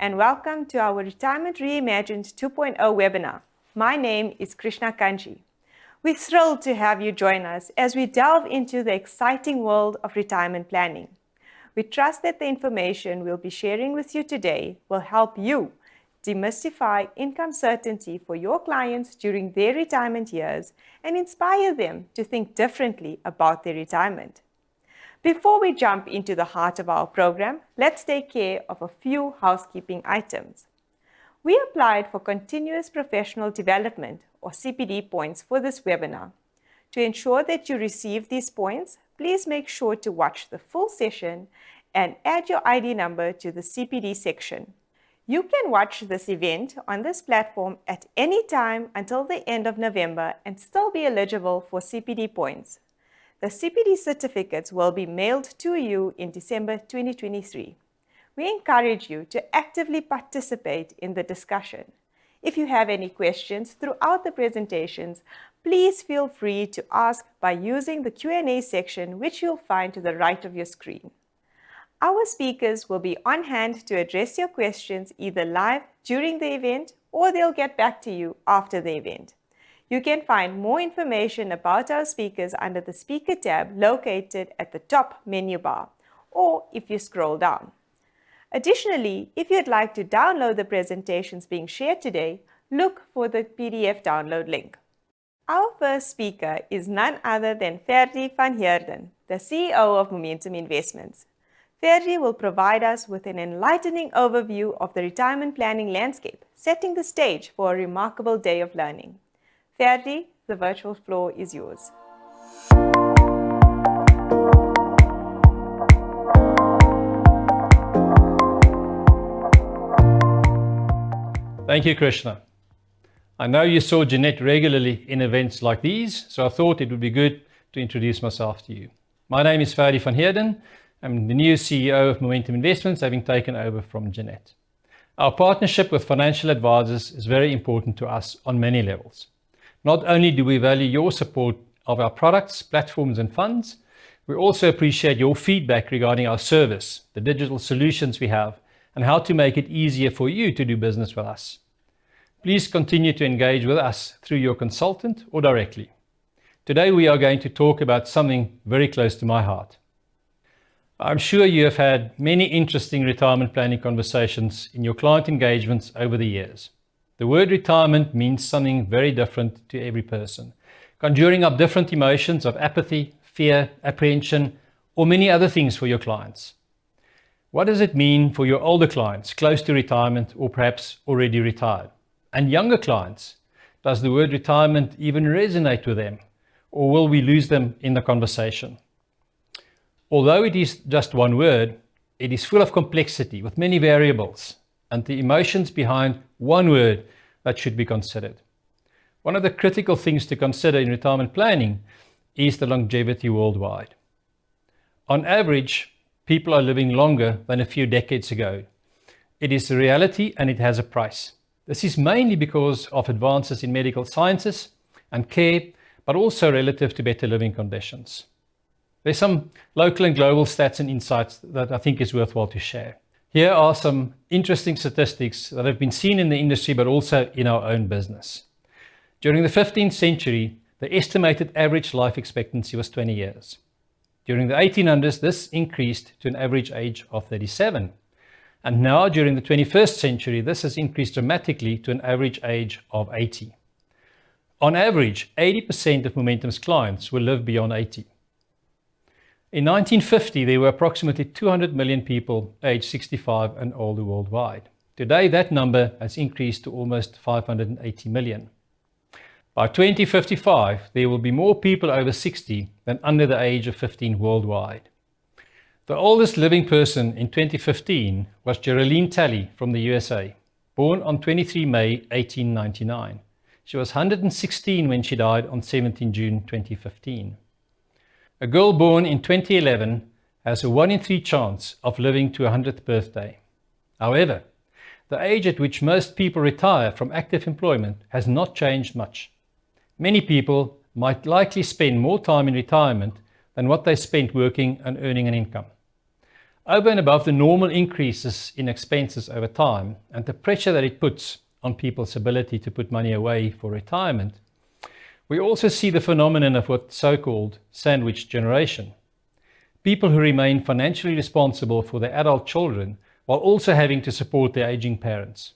and welcome to our Retirement Reimagined 2.0 webinar. My name is Krishna Kanji. We're thrilled to have you join us as we delve into the exciting world of retirement planning. We trust that the information we'll be sharing with you today will help you demystify income certainty for your clients during their retirement years and inspire them to think differently about their retirement. Before we jump into the heart of our program, let's take care of a few housekeeping items. We applied for Continuous Professional Development, or CPD points for this webinar. To ensure that you receive these points, please make sure to watch the full session and add your ID number to the CPD section. You can watch this event on this platform at any time until the end of November and still be eligible for CPD points. The CPD certificates will be mailed to you in December 2023. We encourage you to actively participate in the discussion. If you have any questions throughout the presentations, please feel free to ask by using the Q&A section, which you'll find to the right of your screen. Our speakers will be on hand to address your questions either live during the event or they'll get back to you after the event. You can find more information about our speakers under the Speaker tab located at the top menu bar, or if you scroll down. Additionally, if you'd like to download the presentations being shared today, look for the PDF download link. Our first speaker is none other than Ferdi van Heerden, the CEO of Momentum Investments. Ferdi will provide us with an enlightening overview of the retirement planning landscape, setting the stage for a remarkable day of learning. Ferdi, the virtual floor is yours. Thank you, Krishna. I know you saw Jeanette regularly in events like these, so I thought it would be good to introduce myself to you. My name is Ferdi van Heerden. I'm the new CEO of Momentum Investments, having taken over from Jeanette. Our partnership with financial advisors is very important to us on many levels. Not only do we value your support of our products, platforms and funds, we also appreciate your feedback regarding our service, the digital solutions we have, and how to make it easier for you to do business with us. Please continue to engage with us through your consultant or directly. Today we are going to talk about something very close to my heart. I'm sure you have had many interesting retirement planning conversations in your client engagements over the years. The word retirement means something very different to every person, conjuring up different emotions of apathy, fear, apprehension, or many other things for your clients. What does it mean for your older clients close to retirement or perhaps already retired? And younger clients, does the word retirement even resonate with them, or will we lose them in the conversation? Although it is just one word, it is full of complexity with many variables and the emotions behind one word that should be considered. One of the critical things to consider in retirement planning is the longevity worldwide. On average, people are living longer than a few decades ago. It is a reality and it has a price. This is mainly because of advances in medical sciences and care, but also relative to better living conditions. There's some local and global stats and insights that I think is worthwhile to share. Here are some interesting statistics that have been seen in the industry, but also in our own business. During the 15th century, the estimated average life expectancy was 20 years. During the 1800s, this increased to an average age of 37. And now, during the 21st century, this has increased dramatically to an average age of 80. On average, 80% of Momentum's clients will live beyond 80. In 1950, there were approximately 200 million people aged 65 and older worldwide. Today, that number has increased to almost 580 million. By 2055, there will be more people over 60 than under the age of 15 worldwide. The oldest living person in 2015 was Geraldine Talley from the USA, born on 23 May 1899. She was 116 when she died on 17 June 2015. A girl born in 2011 has a 1 in 3 chance of living to her 100th birthday. However, the age at which most people retire from active employment has not changed much. Many people might likely spend more time in retirement than what they spent working and earning an income. Over and above the normal increases in expenses over time and the pressure that it puts on people's ability to put money away for retirement, we also see the phenomenon of what's so-called sandwich generation. People who remain financially responsible for their adult children while also having to support their aging parents.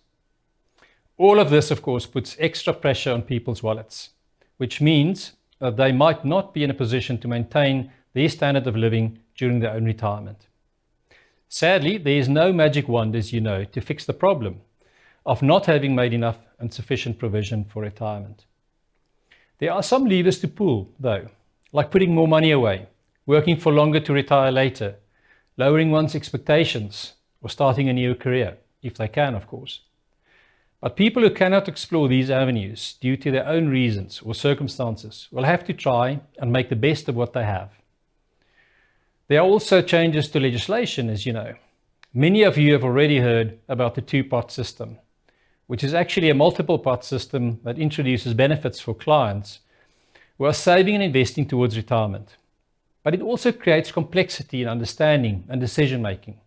All of this, of course, puts extra pressure on people's wallets, which means that they might not be in a position to maintain their standard of living during their own retirement. Sadly, there is no magic wand, as you know, to fix the problem of not having made enough and sufficient provision for retirement. There are some levers to pull, though, like putting more money away, working for longer to retire later, lowering one's expectations, or starting a new career, if they can, of course. But people who cannot explore these avenues due to their own reasons or circumstances will have to try and make the best of what they have. There are also changes to legislation, as you know. Many of you have already heard about the two-pot system, which is actually a multiple-pot system that introduces benefits for clients who are saving and investing towards retirement. But it also creates complexity in understanding and decision-making.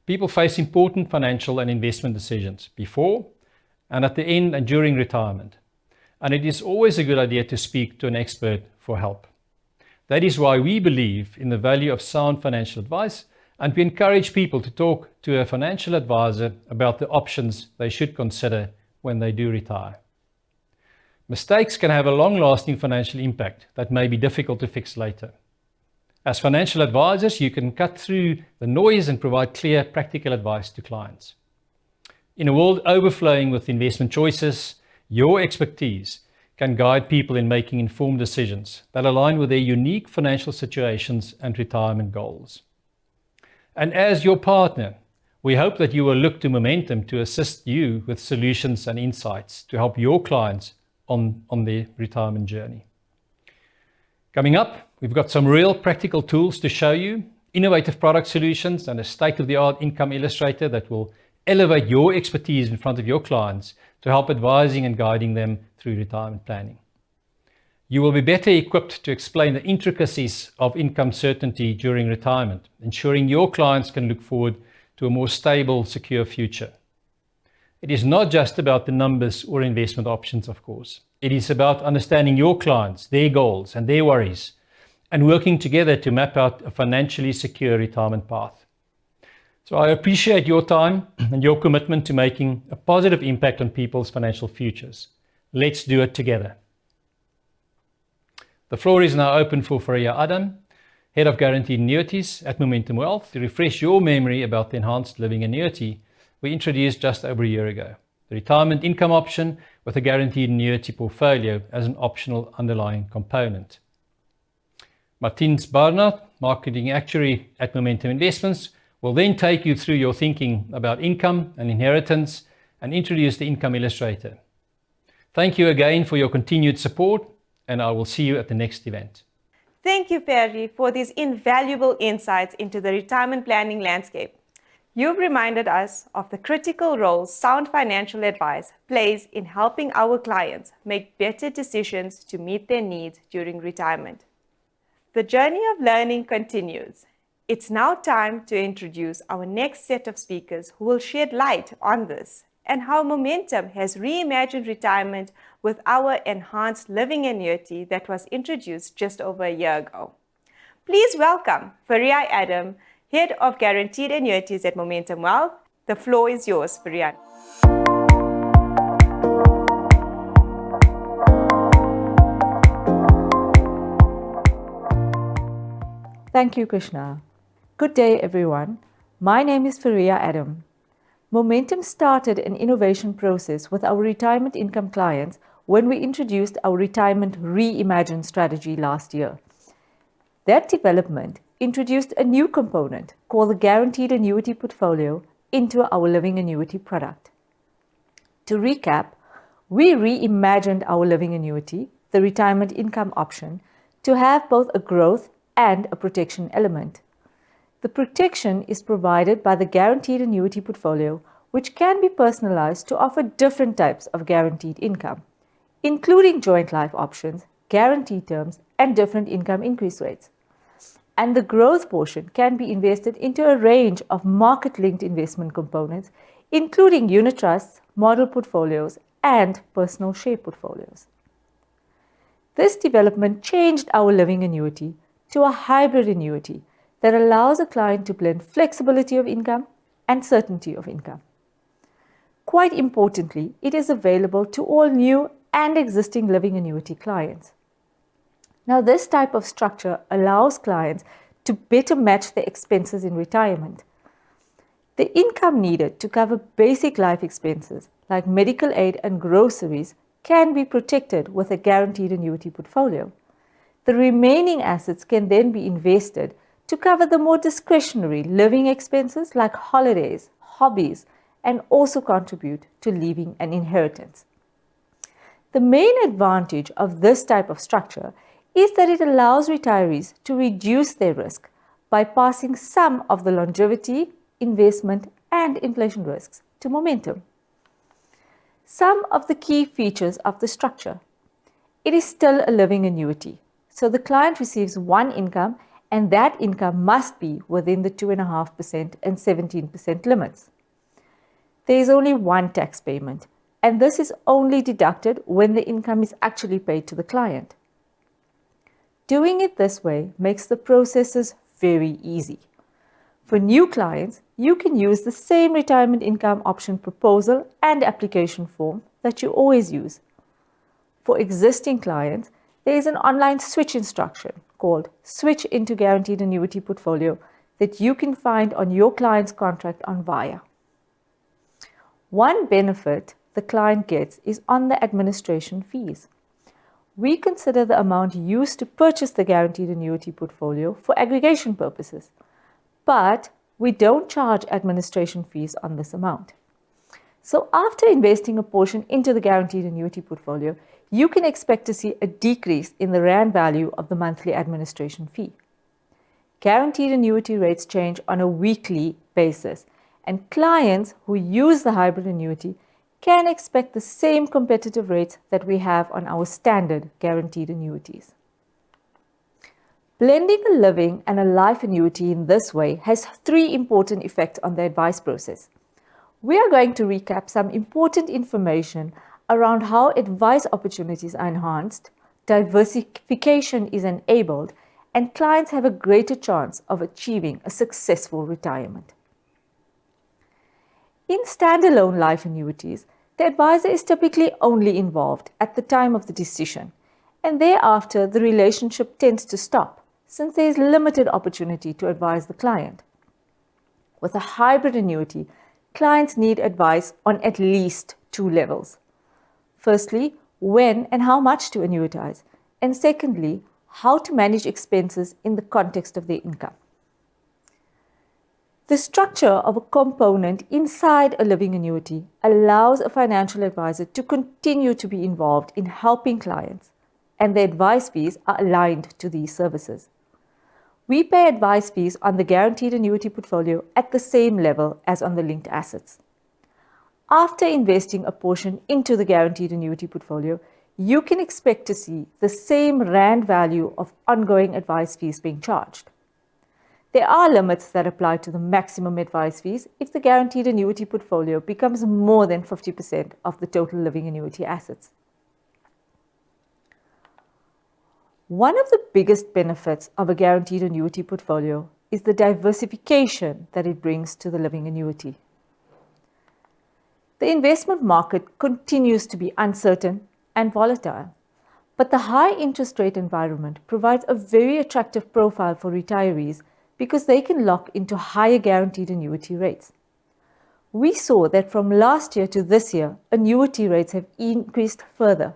People face important financial and investment decisions before and at the end and during retirement. And it is always a good idea to speak to an expert for help. That is why we believe in the value of sound financial advice, and we encourage people to talk to a financial advisor about the options they should consider when they do retire. Mistakes can have a long-lasting financial impact that may be difficult to fix later. As financial advisors, you can cut through the noise and provide clear, practical advice to clients. In a world overflowing with investment choices, your expertise can guide people in making informed decisions that align with their unique financial situations and retirement goals. And as your partner, we hope that you will look to Momentum to assist you with solutions and insights to help your clients on their retirement journey. Coming up, we've got some real practical tools to show you, innovative product solutions, and a state-of-the-art income illustrator that will elevate your expertise in front of your clients to help advising and guiding them through retirement planning. You will be better equipped to explain the intricacies of income certainty during retirement, ensuring your clients can look forward to a more stable, secure future. It is not just about the numbers or investment options, of course. It is about understanding your clients, their goals and their worries, and working together to map out a financially secure retirement path. So I appreciate your time and your commitment to making a positive impact on people's financial futures. Let's do it together. The floor is now open for Faria Adam, Head of Guaranteed Annuities at Momentum Wealth, to refresh your memory about the enhanced living annuity we introduced just over a year ago. The retirement income option with a guaranteed annuity portfolio as an optional underlying component. Martins Barnard, Marketing Actuary at Momentum Investments, will then take you through your thinking about income and inheritance and introduce the income illustrator. Thank you again for your continued support, and I will see you at the next event. Thank you, Ferdi, for these invaluable insights into the retirement planning landscape. You've reminded us of the critical role sound financial advice plays in helping our clients make better decisions to meet their needs during retirement. The journey of learning continues. It's now time to introduce our next set of speakers who will shed light on this and how Momentum has reimagined retirement with our enhanced living annuity that was introduced just over a year ago. Please welcome Faria Adam, Head of Guaranteed Annuities at Momentum Wealth. The floor is yours, Faria. Thank you, Krishna. Good day, everyone. My name is Faria Adam. Momentum started an innovation process with our retirement income clients when we introduced our Retirement Reimagined strategy last year. That development introduced a new component called the Guaranteed Annuity Portfolio into our living annuity product. To recap, we reimagined our living annuity, the retirement income option, to have both a growth and a protection element. The protection is provided by the Guaranteed Annuity Portfolio, which can be personalized to offer different types of guaranteed income, including joint life options, guaranteed terms, and different income increase rates. and the growth portion can be invested into a range of market-linked investment components, including unit trusts, model portfolios, and personal share portfolios. This development changed our living annuity to a hybrid annuity that allows a client to blend flexibility of income and certainty of income. Quite importantly, it is available to all new and existing living annuity clients. Now, this type of structure allows clients to better match their expenses in retirement. The income needed to cover basic life expenses like medical aid and groceries can be protected with a guaranteed annuity portfolio. The remaining assets can then be invested to cover the more discretionary living expenses like holidays, hobbies, and also contribute to leaving an inheritance. The main advantage of this type of structure is that it allows retirees to reduce their risk by passing some of the longevity, investment, and inflation risks to Momentum. Some of the key features of the structure. It is still a living annuity, so the client receives one income and that income must be within the 2.5% and 17% limits. There is only one tax payment, and this is only deducted when the income is actually paid to the client. Doing it this way makes the processes very easy. For new clients, you can use the same retirement income option proposal and application form that you always use. For existing clients, there is an online switch instruction called Switch into Guaranteed Annuity Portfolio that you can find on your client's contract on VIA. One benefit the client gets is on the administration fees. We consider the amount used to purchase the guaranteed annuity portfolio for aggregation purposes, but we don't charge administration fees on this amount. So after investing a portion into the guaranteed annuity portfolio, you can expect to see a decrease in the rand value of the monthly administration fee. Guaranteed annuity rates change on a weekly basis, and clients who use the hybrid annuity can expect the same competitive rates that we have on our standard guaranteed annuities. Blending a living and a life annuity in this way has three important effects on the advice process. We are going to recap some important information around how advice opportunities are enhanced, diversification is enabled, and clients have a greater chance of achieving a successful retirement. In standalone life annuities, the advisor is typically only involved at the time of the decision, and thereafter the relationship tends to stop, since there is limited opportunity to advise the client. With a hybrid annuity, clients need advice on at least two levels. Firstly, when and how much to annuitize, and secondly, how to manage expenses in the context of their income. The structure of a component inside a living annuity allows a financial advisor to continue to be involved in helping clients, and the advice fees are aligned to these services. We pay advice fees on the guaranteed annuity portfolio at the same level as on the linked assets. After investing a portion into the guaranteed annuity portfolio, you can expect to see the same rand value of ongoing advice fees being charged. There are limits that apply to the maximum advice fees if the guaranteed annuity portfolio becomes more than 50% of the total living annuity assets. One of the biggest benefits of a guaranteed annuity portfolio is the diversification that it brings to the living annuity. The investment market continues to be uncertain and volatile, but the high interest rate environment provides a very attractive profile for retirees because they can lock into higher guaranteed annuity rates. We saw that from last year to this year, annuity rates have increased further.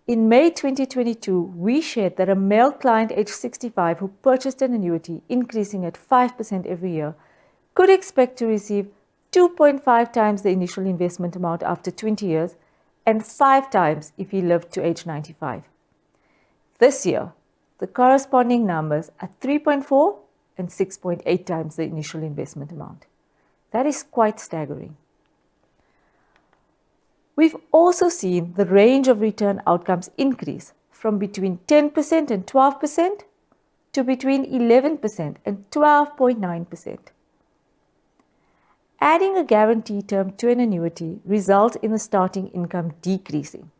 In May 2022, we shared that a male client aged 65 who purchased an annuity increasing at 5% every year could expect to receive 2.5 times the initial investment amount after 20 years and 5 times if he lived to age 95. This year, the corresponding numbers are 3.4 and 6.8 times the initial investment amount. That is quite staggering. We've also seen the range of return outcomes increase from between 10% and 12% to between 11% and 12.9%. Adding a guarantee term to an annuity results in the starting income decreasing,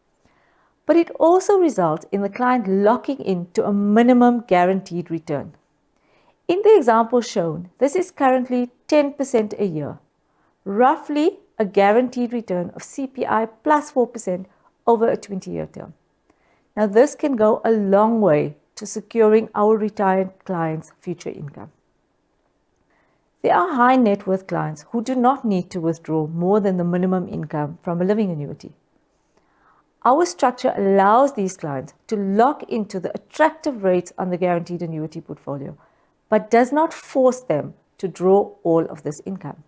but it also results in the client locking into a minimum guaranteed return. In the example shown, this is currently 10% a year, roughly a guaranteed return of CPI plus 4% over a 20-year term. Now, this can go a long way to securing our retired clients' future income. There are high net worth clients who do not need to withdraw more than the minimum income from a living annuity. Our structure allows these clients to lock into the attractive rates on the guaranteed annuity portfolio, but does not force them to draw all of this income.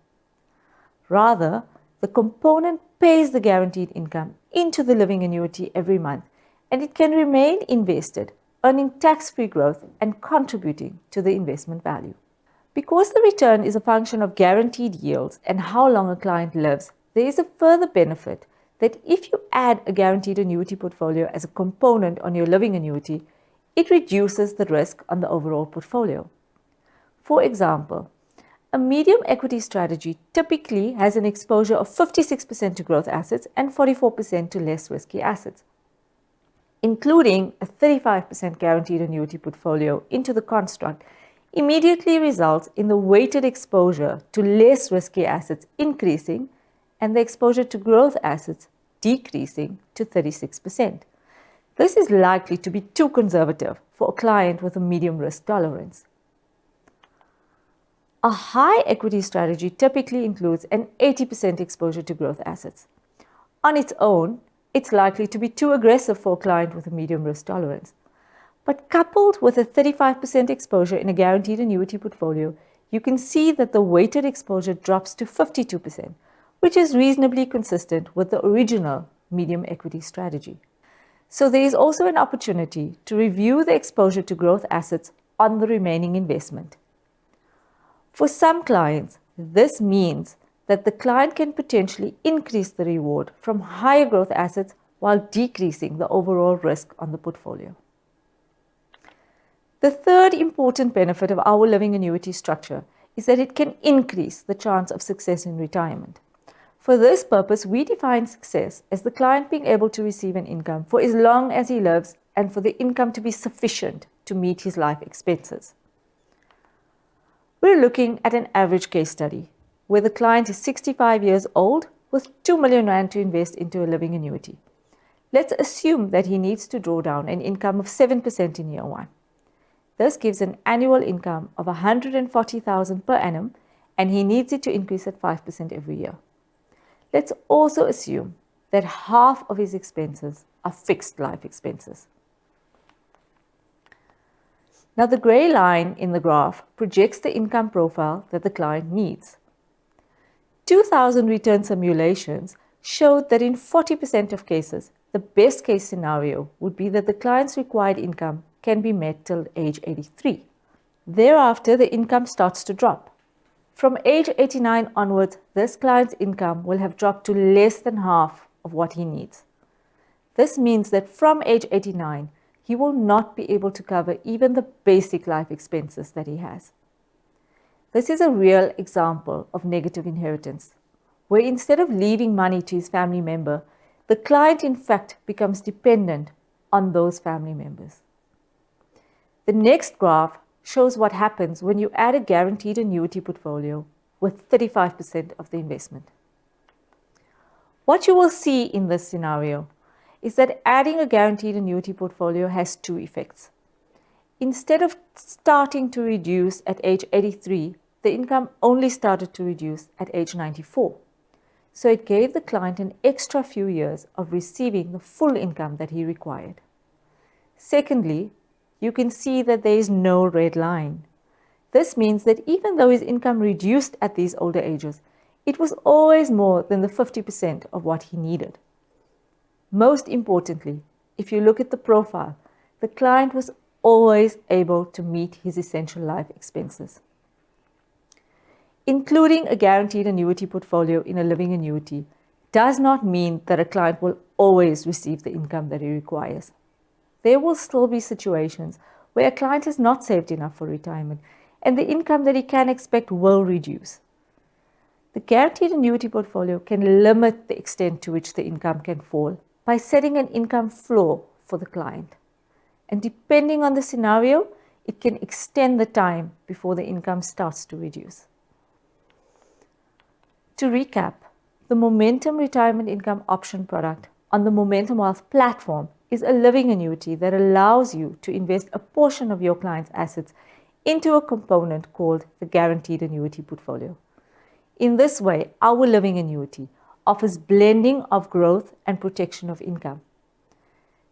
Rather, the component pays the guaranteed income into the living annuity every month, and it can remain invested, earning tax-free growth and contributing to the investment value. Because the return is a function of guaranteed yields and how long a client lives, there is a further benefit that if you add a guaranteed annuity portfolio as a component on your living annuity, it reduces the risk on the overall portfolio. For example, a medium equity strategy typically has an exposure of 56% to growth assets and 44% to less risky assets. Including a 35% guaranteed annuity portfolio into the construct immediately results in the weighted exposure to less risky assets increasing and the exposure to growth assets decreasing to 36%. This is likely to be too conservative for a client with a medium risk tolerance. A high equity strategy typically includes an 80% exposure to growth assets. On its own, it's likely to be too aggressive for a client with a medium risk tolerance. But coupled with a 35% exposure in a guaranteed annuity portfolio, you can see that the weighted exposure drops to 52%, which is reasonably consistent with the original medium equity strategy. So there is also an opportunity to review the exposure to growth assets on the remaining investment. For some clients, this means that the client can potentially increase the reward from higher growth assets while decreasing the overall risk on the portfolio. The third important benefit of our living annuity structure is that it can increase the chance of success in retirement. For this purpose, we define success as the client being able to receive an income for as long as he lives and for the income to be sufficient to meet his life expenses. We're looking at an average case study where the client is 65 years old with 2 million rand to invest into a living annuity. Let's assume that he needs to draw down an income of 7% in year one. This gives an annual income of 140,000 per annum, and he needs it to increase at 5% every year. Let's also assume that half of his expenses are fixed life expenses. Now, the gray line in the graph projects the income profile that the client needs. 2000 return simulations showed that in 40% of cases, the best case scenario would be that the client's required income can be met till age 83. Thereafter, the income starts to drop. From age 89 onwards, this client's income will have dropped to less than half of what he needs. This means that from age 89, he will not be able to cover even the basic life expenses that he has. This is a real example of negative inheritance, where instead of leaving money to his family member, the client in fact becomes dependent on those family members. The next graph shows what happens when you add a guaranteed annuity portfolio with 35% of the investment. What you will see in this scenario is that adding a guaranteed annuity portfolio has two effects. Instead of starting to reduce at age 83, the income only started to reduce at age 94. So it gave the client an extra few years of receiving the full income that he required. Secondly, you can see that there is no red line. This means that even though his income reduced at these older ages, it was always more than the 50% of what he needed. Most importantly, if you look at the profile, the client was always able to meet his essential life expenses. Including a guaranteed annuity portfolio in a living annuity does not mean that a client will always receive the income that he requires. There will still be situations where a client has not saved enough for retirement and the income that he can expect will reduce. The guaranteed annuity portfolio can limit the extent to which the income can fall by setting an income floor for the client. And depending on the scenario, it can extend the time before the income starts to reduce. To recap, the Momentum Retirement Income Option product on the Momentum Wealth platform is a living annuity that allows you to invest a portion of your client's assets into a component called the Guaranteed Annuity Portfolio. In this way, our living annuity offers blending of growth and protection of income.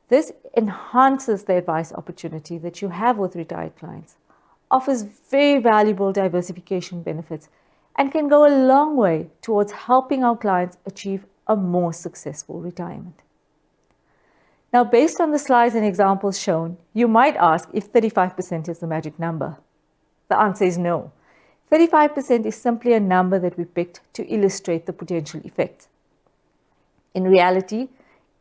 This enhances the advice opportunity that you have with retired clients, offers very valuable diversification benefits, and can go a long way towards helping our clients achieve a more successful retirement. Now, based on the slides and examples shown, you might ask if 35% is the magic number. The answer is no. 35% is simply a number that we picked to illustrate the potential effects. In reality,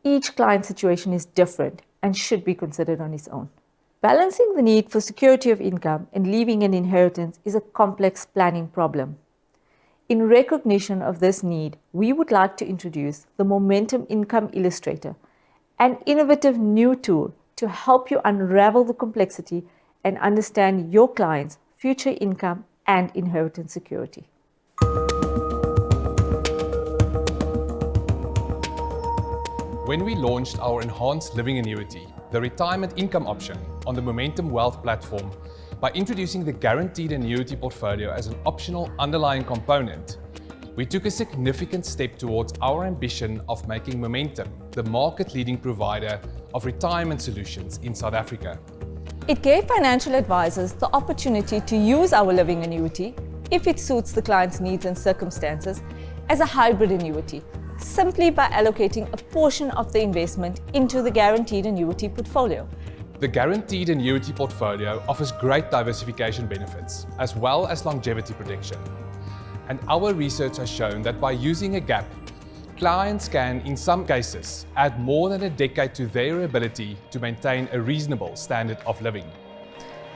each client situation is different and should be considered on its own. Balancing the need for security of income and leaving an inheritance is a complex planning problem. In recognition of this need, we would like to introduce the Momentum Income Illustrator, an innovative new tool to help you unravel the complexity and understand your client's future income and inheritance security. When we launched our enhanced living annuity, the retirement income option on the Momentum Wealth platform, by introducing the guaranteed annuity portfolio as an optional underlying component, we took a significant step towards our ambition of making Momentum the market-leading provider of retirement solutions in South Africa. It gave financial advisors the opportunity to use our living annuity, if it suits the client's needs and circumstances, as a hybrid annuity, simply by allocating a portion of the investment into the guaranteed annuity portfolio. The guaranteed annuity portfolio offers great diversification benefits, as well as longevity protection. And our research has shown that by using a gap, clients can, in some cases, add more than a decade to their ability to maintain a reasonable standard of living.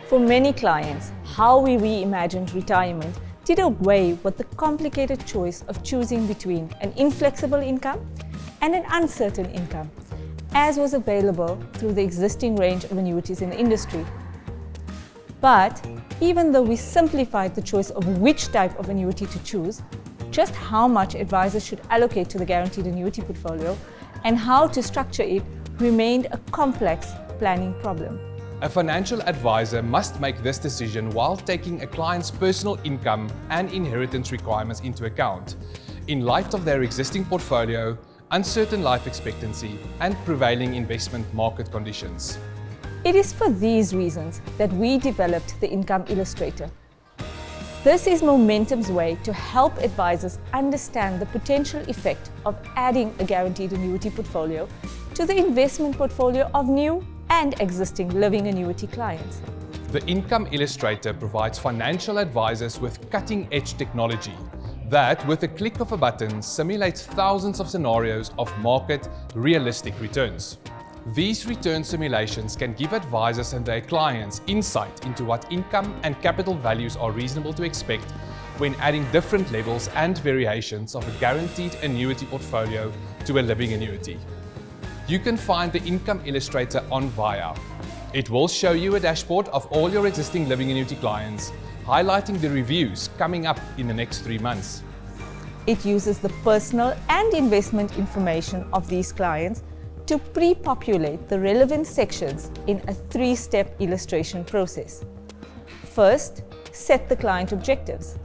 For many clients, how we reimagined retirement did away with the complicated choice of choosing between an inflexible income and an uncertain income, as was available through the existing range of annuities in the industry. But even though we simplified the choice of which type of annuity to choose, just how much advisors should allocate to the guaranteed annuity portfolio and how to structure it remained a complex planning problem. A financial advisor must make this decision while taking a client's personal income and inheritance requirements into account, in light of their existing portfolio, uncertain life expectancy, and prevailing investment market conditions. It is for these reasons that we developed the Income Illustrator. This is Momentum's way to help advisors understand the potential effect of adding a guaranteed annuity portfolio to the investment portfolio of new and existing living annuity clients. The Income Illustrator provides financial advisors with cutting-edge technology that, with a click of a button, simulates thousands of scenarios of market realistic returns. These return simulations can give advisors and their clients insight into what income and capital values are reasonable to expect when adding different levels and variations of a guaranteed annuity portfolio to a living annuity. You can find the Income Illustrator on VIA. It will show you a dashboard of all your existing living annuity clients, highlighting the reviews coming up in the next 3 months. It uses the personal and investment information of these clients to pre-populate the relevant sections in a 3-step illustration process. First, set the client objectives.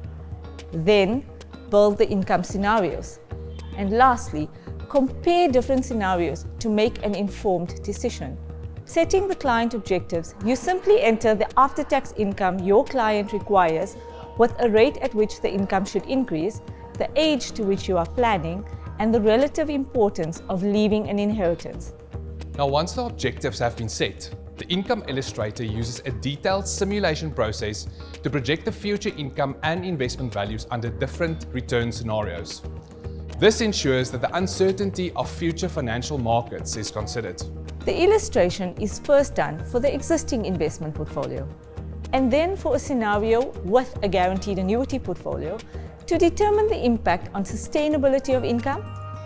Then, build the income scenarios. And lastly, compare different scenarios to make an informed decision. Setting the client objectives, you simply enter the after-tax income your client requires with a rate at which the income should increase, the age to which you are planning, and the relative importance of leaving an inheritance. Now, once the objectives have been set, the Income Illustrator uses a detailed simulation process to project the future income and investment values under different return scenarios. This ensures that the uncertainty of future financial markets is considered. The illustration is first done for the existing investment portfolio, and then for a scenario with a guaranteed annuity portfolio to determine the impact on sustainability of income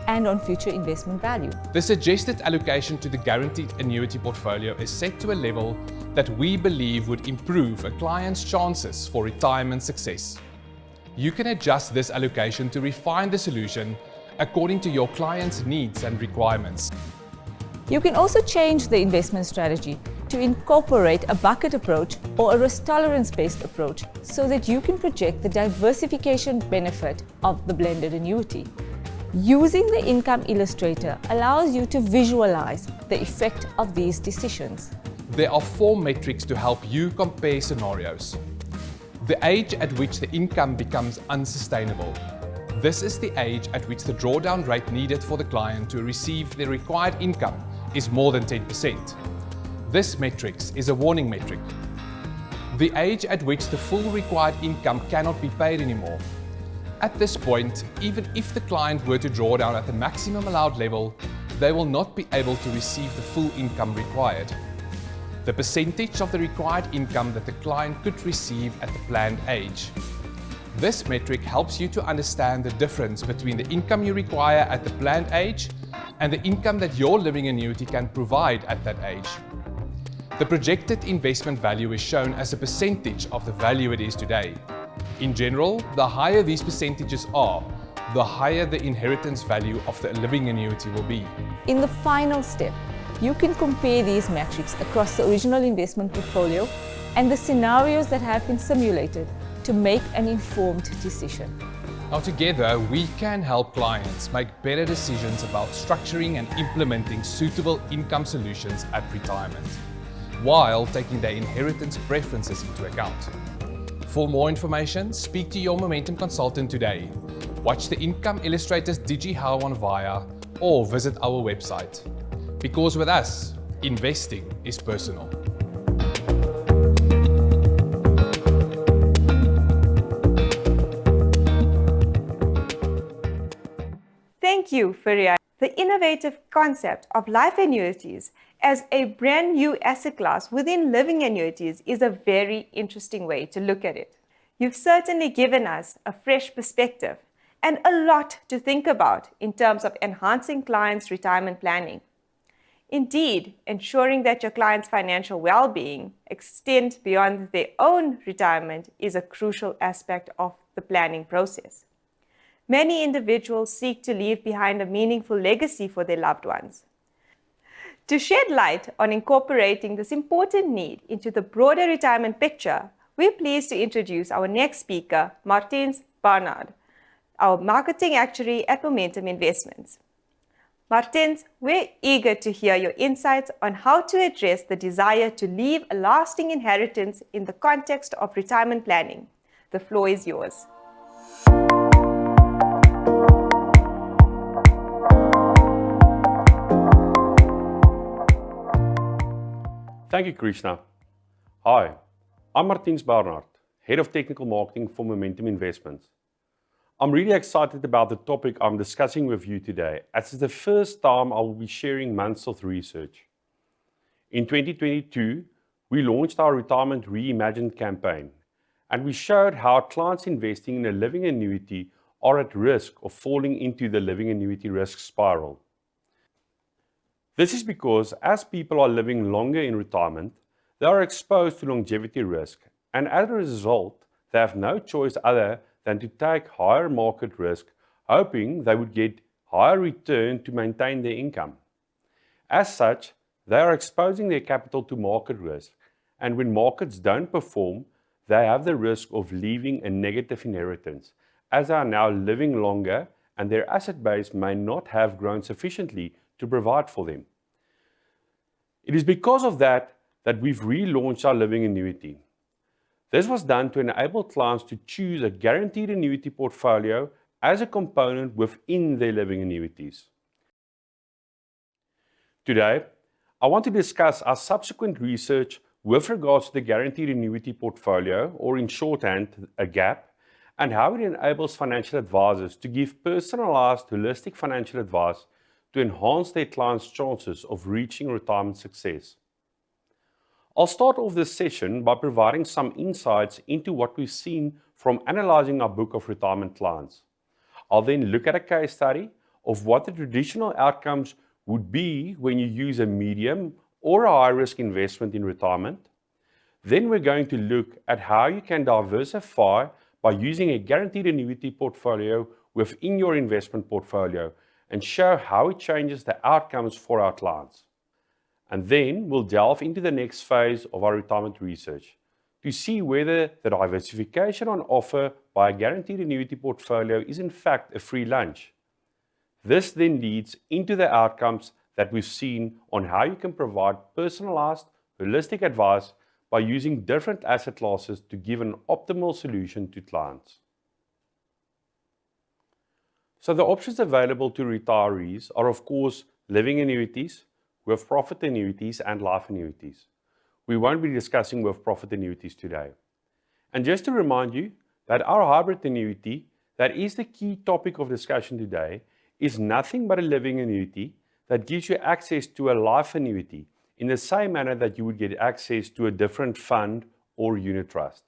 and on future investment value. The suggested allocation to the guaranteed annuity portfolio is set to a level that we believe would improve a client's chances for retirement success. You can adjust this allocation to refine the solution according to your client's needs and requirements. You can also change the investment strategy to incorporate a bucket approach or a risk tolerance-based approach so that you can project the diversification benefit of the blended annuity. Using the income illustrator allows you to visualize the effect of these decisions. There are 4 metrics to help you compare scenarios. The age at which the income becomes unsustainable. This is the age at which the drawdown rate needed for the client to receive the required income is more than 10%. This metric is a warning metric. The age at which the full required income cannot be paid anymore. At this point, even if the client were to draw down at the maximum allowed level, they will not be able to receive the full income required. The percentage of the required income that the client could receive at the planned age. This metric helps you to understand the difference between the income you require at the planned age and the income that your living annuity can provide at that age. The projected investment value is shown as a percentage of the value it is today. In general, the higher these percentages are, the higher the inheritance value of the living annuity will be. In the final step, you can compare these metrics across the original investment portfolio and the scenarios that have been simulated to make an informed decision. Now together, we can help clients make better decisions about structuring and implementing suitable income solutions at retirement, while taking their inheritance preferences into account. For more information, speak to your Momentum consultant today. Watch the Income Illustrator's DigiHow on VIA or visit our website. Because with us, investing is personal. Thank you, Faria. The innovative concept of life annuities as a brand new asset class within living annuities is a very interesting way to look at it. You've certainly given us a fresh perspective and a lot to think about in terms of enhancing clients' retirement planning. Indeed, ensuring that your clients' financial well-being extends beyond their own retirement is a crucial aspect of the planning process. Many individuals seek to leave behind a meaningful legacy for their loved ones. To shed light on incorporating this important need into the broader retirement picture, we're pleased to introduce our next speaker, Martins Barnard, our marketing actuary at Momentum Investments. Martins, we're eager to hear your insights on how to address the desire to leave a lasting inheritance in the context of retirement planning. The floor is yours. Thank you, Krishna. Hi, I'm Martins Barnard, Head of Technical Marketing for Momentum Investments. I'm really excited about the topic I'm discussing with you today, as it's the first time I will be sharing months of research. In 2022, we launched our Retirement Reimagined campaign, and we showed how clients investing in a living annuity are at risk of falling into the living annuity risk spiral. This is because as people are living longer in retirement, they are exposed to longevity risk, and as a result, they have no choice other than to take higher market risk, hoping they would get higher return to maintain their income. As such, they are exposing their capital to market risk, and when markets don't perform, they have the risk of leaving a negative inheritance, as they are now living longer and their asset base may not have grown sufficiently to provide for them. It is because of that we've relaunched our living annuity. This was done to enable clients to choose a guaranteed annuity portfolio as a component within their living annuities. Today, I want to discuss our subsequent research with regards to the guaranteed annuity portfolio, or in shorthand, a GAP, and how it enables financial advisors to give personalized, holistic financial advice to enhance their clients' chances of reaching retirement success. I'll start off this session by providing some insights into what we've seen from analyzing our book of retirement clients. I'll then look at a case study of what the traditional outcomes would be when you use a medium or a high-risk investment in retirement. Then we're going to look at how you can diversify by using a guaranteed annuity portfolio within your investment portfolio and show how it changes the outcomes for our clients. And then we'll delve into the next phase of our retirement research to see whether the diversification on offer by a guaranteed annuity portfolio is in fact a free lunch. This then leads into the outcomes that we've seen on how you can provide personalized, holistic advice by using different asset classes to give an optimal solution to clients. So the options available to retirees are of course living annuities, with profit annuities and life annuities. We won't be discussing with profit annuities today. And just to remind you that our hybrid annuity, that is the key topic of discussion today, is nothing but a living annuity that gives you access to a life annuity in the same manner that you would get access to a different fund or unit trust.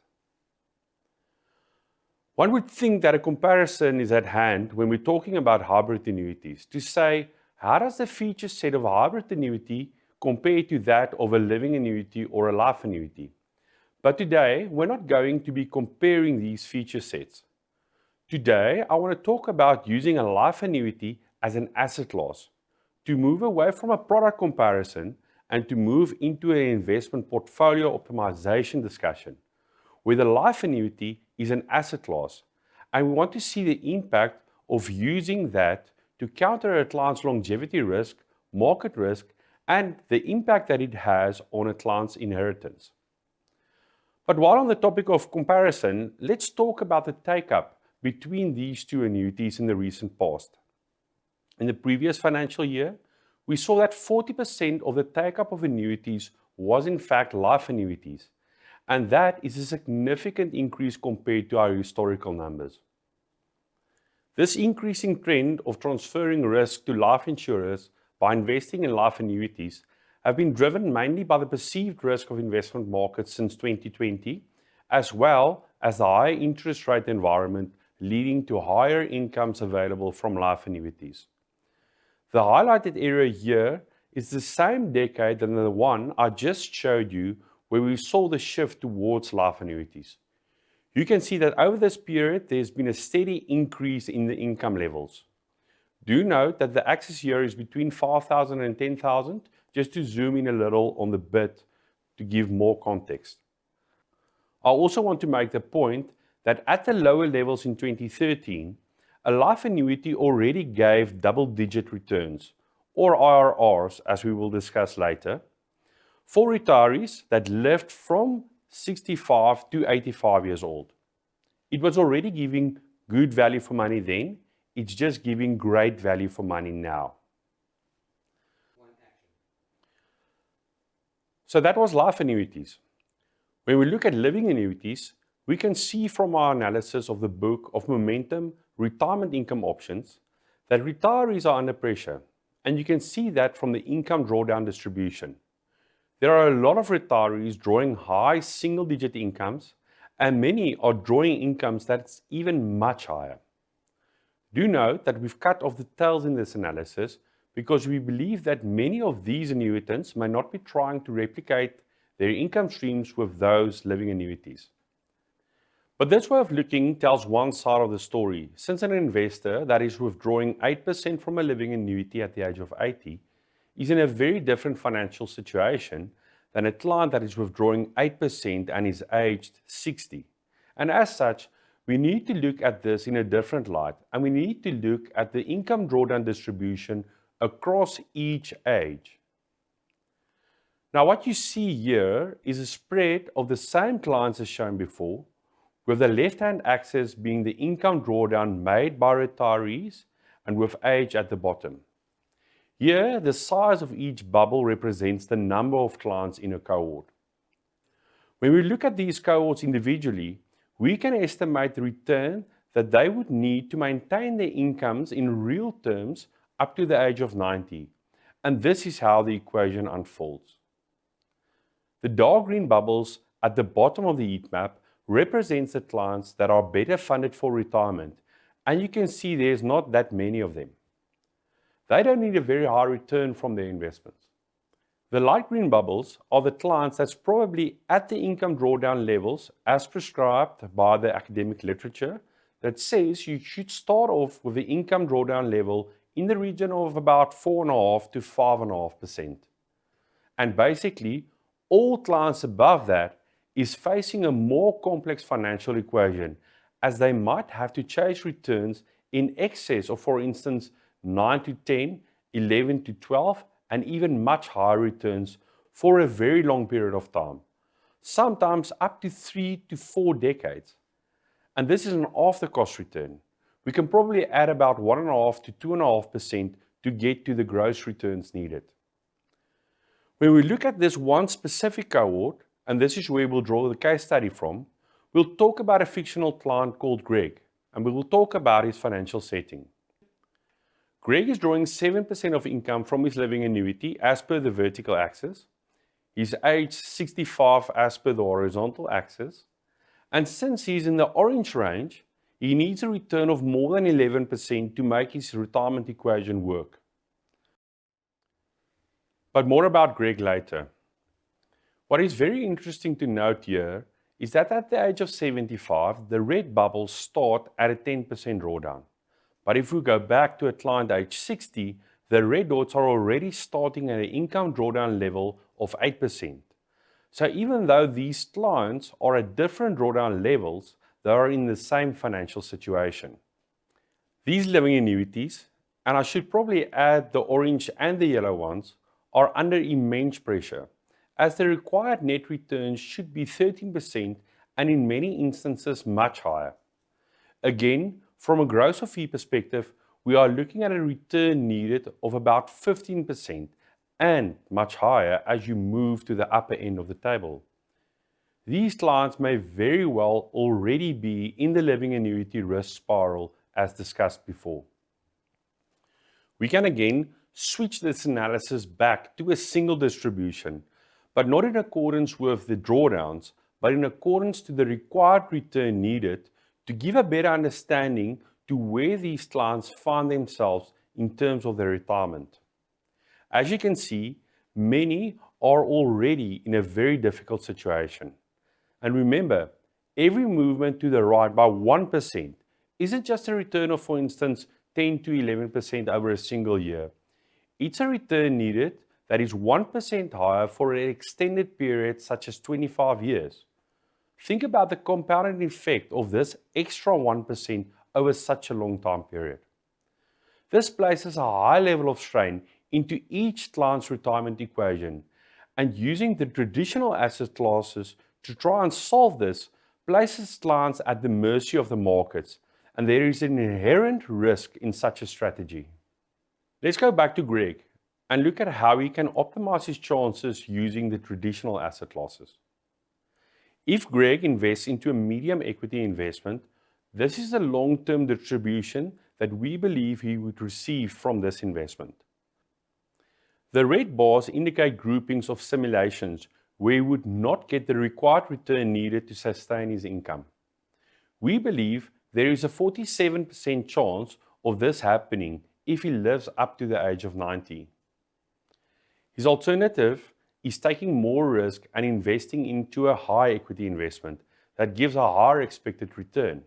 One would think that a comparison is at hand when we're talking about hybrid annuities to say, how does the feature set of a hybrid annuity compare to that of a living annuity or a life annuity? But today, we're not going to be comparing these feature sets. Today, I want to talk about using a life annuity as an asset class to move away from a product comparison and to move into an investment portfolio optimization discussion, where the life annuity is an asset class, and we want to see the impact of using that to counter a client's longevity risk, market risk, and the impact that it has on a client's inheritance. But while on the topic of comparison, let's talk about the take-up between these two annuities in the recent past. In the previous financial year, we saw that 40% of the take-up of annuities was in fact life annuities, and that is a significant increase compared to our historical numbers. This increasing trend of transferring risk to life insurers by investing in life annuities have been driven mainly by the perceived risk of investment markets since 2020, as well as the high interest rate environment leading to higher incomes available from life annuities. The highlighted area here is the same decade than the one I just showed you where we saw the shift towards life annuities. You can see that over this period, there's been a steady increase in the income levels. Do note that the axis here is between 5,000 and 10,000, just to zoom in a little on the bit to give more context. I also want to make the point that at the lower levels in 2013, a life annuity already gave double-digit returns, or IRRs, as we will discuss later, for retirees that lived from 65 to 85 years old. It was already giving good value for money then, it's just giving great value for money now. So that was life annuities. When we look at living annuities, we can see from our analysis of the book of Momentum Retirement Income Options that retirees are under pressure, and you can see that from the income drawdown distribution. There are a lot of retirees drawing high single-digit incomes, and many are drawing incomes that's even much higher. Do note that we've cut off the tails in this analysis because we believe that many of these annuitants may not be trying to replicate their income streams with those living annuities. But this way of looking tells one side of the story, since an investor that is withdrawing 8% from a living annuity at the age of 80 is in a very different financial situation than a client that is withdrawing 8% and is aged 60. And as such, we need to look at this in a different light, and we need to look at the income drawdown distribution across each age. Now, what you see here is a spread of the same clients as shown before, with the left-hand axis being the income drawdown made by retirees and with age at the bottom. Here, the size of each bubble represents the number of clients in a cohort. When we look at these cohorts individually, we can estimate the return that they would need to maintain their incomes in real terms up to the age of 90. And this is how the equation unfolds. The dark green bubbles at the bottom of the heat map represents the clients that are better funded for retirement, and you can see there's not that many of them. They don't need a very high return from their investments. The light green bubbles are the clients that's probably at the income drawdown levels as prescribed by the academic literature that says you should start off with the income drawdown level in the region of about 4.5 to 5.5%. And basically, all clients above that is facing a more complex financial equation, as they might have to chase returns in excess of, for instance, 9 to 10, 11 to 12, and even much higher returns for a very long period of time, sometimes up to 3 to 4 decades. And this is an after-cost return. We can probably add about 1.5 to 2.5% to get to the gross returns needed. When we look at this one specific cohort, and this is where we'll draw the case study from, we'll talk about a fictional client called Greg, and we will talk about his financial setting. Greg is drawing 7% of income from his living annuity as per the vertical axis. He's age 65 as per the horizontal axis. And since he's in the orange range, he needs a return of more than 11% to make his retirement equation work. But more about Greg later. What is very interesting to note here is that at the age of 75, the red bubbles start at a 10% drawdown. But if we go back to a client age 60, the red dots are already starting at an income drawdown level of 8%. So even though these clients are at different drawdown levels, they are in the same financial situation. These living annuities, and I should probably add the orange and the yellow ones, are under immense pressure, as the required net returns should be 13% and in many instances much higher. Again, from a gross of fee perspective, we are looking at a return needed of about 15% and much higher as you move to the upper end of the table. These clients may very well already be in the living annuity risk spiral as discussed before. We can again switch this analysis back to a single distribution, but not in accordance with the drawdowns, but in accordance to the required return needed to give a better understanding to where these clients find themselves in terms of their retirement. As you can see, many are already in a very difficult situation. And remember, every movement to the right by 1% isn't just a return of, for instance, 10 to 11% over a single year. It's a return needed that is 1% higher for an extended period such as 25 years. Think about the compounding effect of this extra 1% over such a long time period. This places a high level of strain into each client's retirement equation, and using the traditional asset classes to try and solve this places clients at the mercy of the markets, and there is an inherent risk in such a strategy. Let's go back to Greg and look at how he can optimize his chances using the traditional asset classes. If Greg invests into a medium equity investment, this is the long-term distribution that we believe he would receive from this investment. The red bars indicate groupings of simulations where he would not get the required return needed to sustain his income. We believe there is a 47% chance of this happening if he lives up to the age of 90. His alternative is taking more risk and investing into a high equity investment that gives a higher expected return.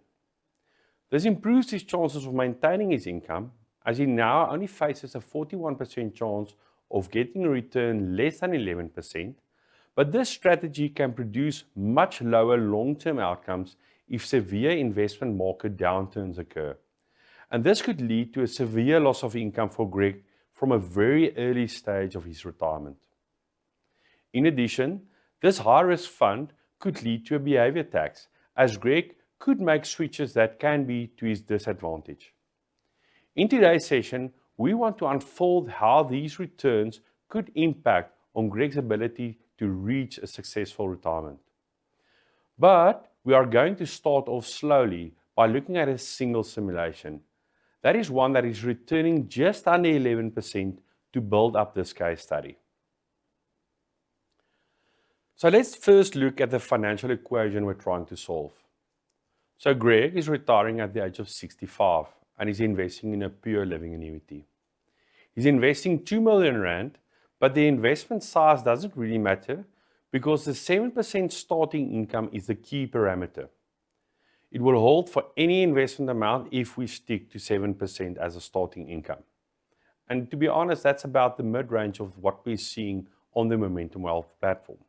This improves his chances of maintaining his income, as he now only faces a 41% chance of getting a return less than 11%, but this strategy can produce much lower long-term outcomes if severe investment market downturns occur. And this could lead to a severe loss of income for Greg from a very early stage of his retirement. In addition, this high-risk fund could lead to a behavior tax, as Greg could make switches that can be to his disadvantage. In today's session, we want to unfold how these returns could impact on Greg's ability to reach a successful retirement. But we are going to start off slowly by looking at a single simulation. That is one that is returning just under 11% to build up this case study. So let's first look at the financial equation we're trying to solve. So Greg is retiring at the age of 65 and is investing in a pure living annuity. He's investing 2 million rand, but the investment size doesn't really matter because the 7% starting income is the key parameter. It will hold for any investment amount if we stick to 7% as a starting income. And to be honest, that's about the mid-range of what we're seeing on the Momentum Wealth platform.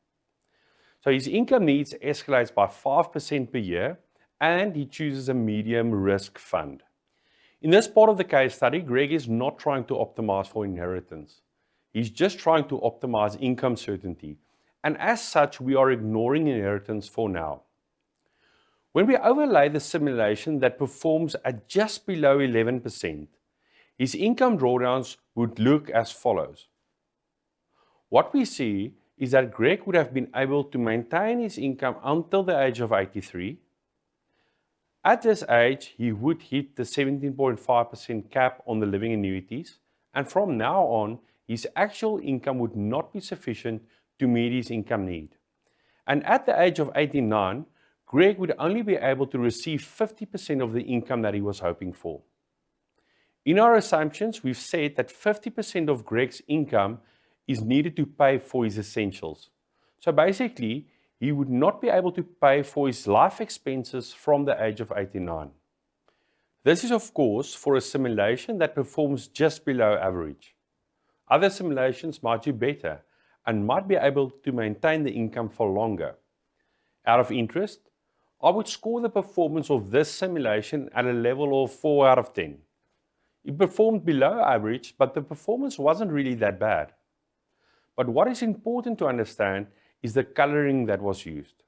So his income needs escalates by 5% per year, and he chooses a medium risk fund. In this part of the case study, Greg is not trying to optimize for inheritance. He's just trying to optimize income certainty. And as such, we are ignoring inheritance for now. When we overlay the simulation that performs at just below 11%, his income drawdowns would look as follows. What we see is that Greg would have been able to maintain his income until the age of 83. At this age, he would hit the 17.5% cap on the living annuities, and from now on, his actual income would not be sufficient to meet his income need. And at the age of 89, Greg would only be able to receive 50% of the income that he was hoping for. In our assumptions, we've said that 50% of Greg's income is needed to pay for his essentials. So basically, he would not be able to pay for his life expenses from the age of 89. This is, of course, for a simulation that performs just below average. Other simulations might do better and might be able to maintain the income for longer. Out of interest, I would score the performance of this simulation at a level of 4 out of 10. It performed below average, but the performance wasn't really that bad. But what is important to understand is the coloring that was used.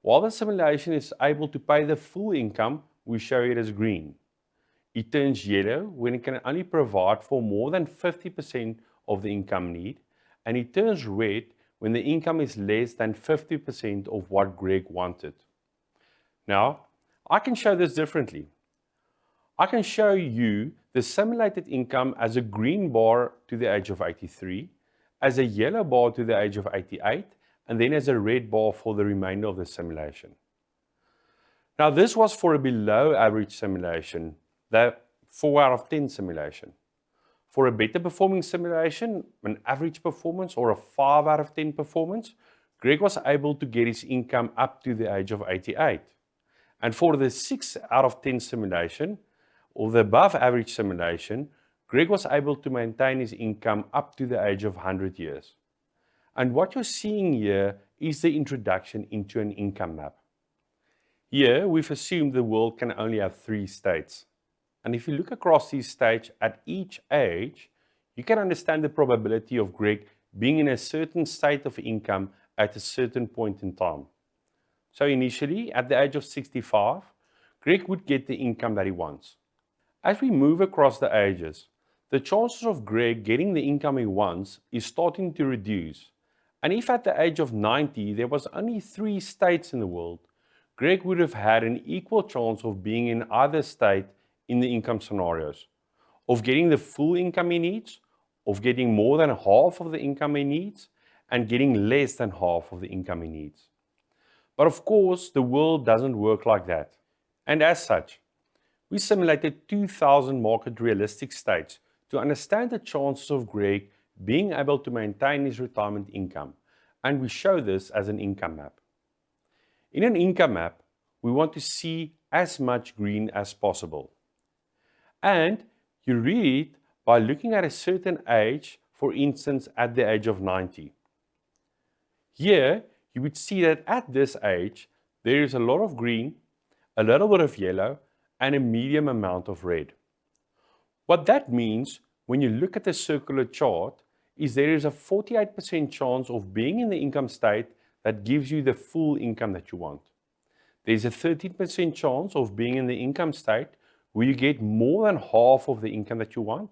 While the simulation is able to pay the full income, we show it as green. It turns yellow when it can only provide for more than 50% of the income need, and it turns red when the income is less than 50% of what Greg wanted. Now, I can show this differently. I can show you the simulated income as a green bar to the age of 83, as a yellow bar to the age of 88, and then as a red bar for the remainder of the simulation. Now, this was for a below average simulation, the 4 out of 10 simulation. For a better performing simulation, an average performance or a 5 out of 10 performance, Greg was able to get his income up to the age of 88. And for the 6 out of 10 simulation, or the above average simulation, Greg was able to maintain his income up to the age of 100 years. And what you're seeing here is the introduction into an income map. Here, we've assumed the world can only have 3 states. And if you look across these states at each age, you can understand the probability of Greg being in a certain state of income at a certain point in time. So initially, at the age of 65, Greg would get the income that he wants. As we move across the ages, the chances of Greg getting the income he wants is starting to reduce. And if at the age of 90 there was only 3 states in the world, Greg would have had an equal chance of being in either state in the income scenarios, of getting the full income he needs, of getting more than half of the income he needs, and getting less than half of the income he needs. But of course, the world doesn't work like that. And as such, we simulated 2,000 market realistic states to understand the chances of Greg being able to maintain his retirement income, and we show this as an income map. In an income map, we want to see as much green as possible. And you read it by looking at a certain age, for instance, at the age of 90. Here, you would see that at this age, there is a lot of green, a little bit of yellow, and a medium amount of red. What that means, when you look at the circular chart, is there is a 48% chance of being in the income state that gives you the full income that you want. There's a 13% chance of being in the income state where you get more than half of the income that you want,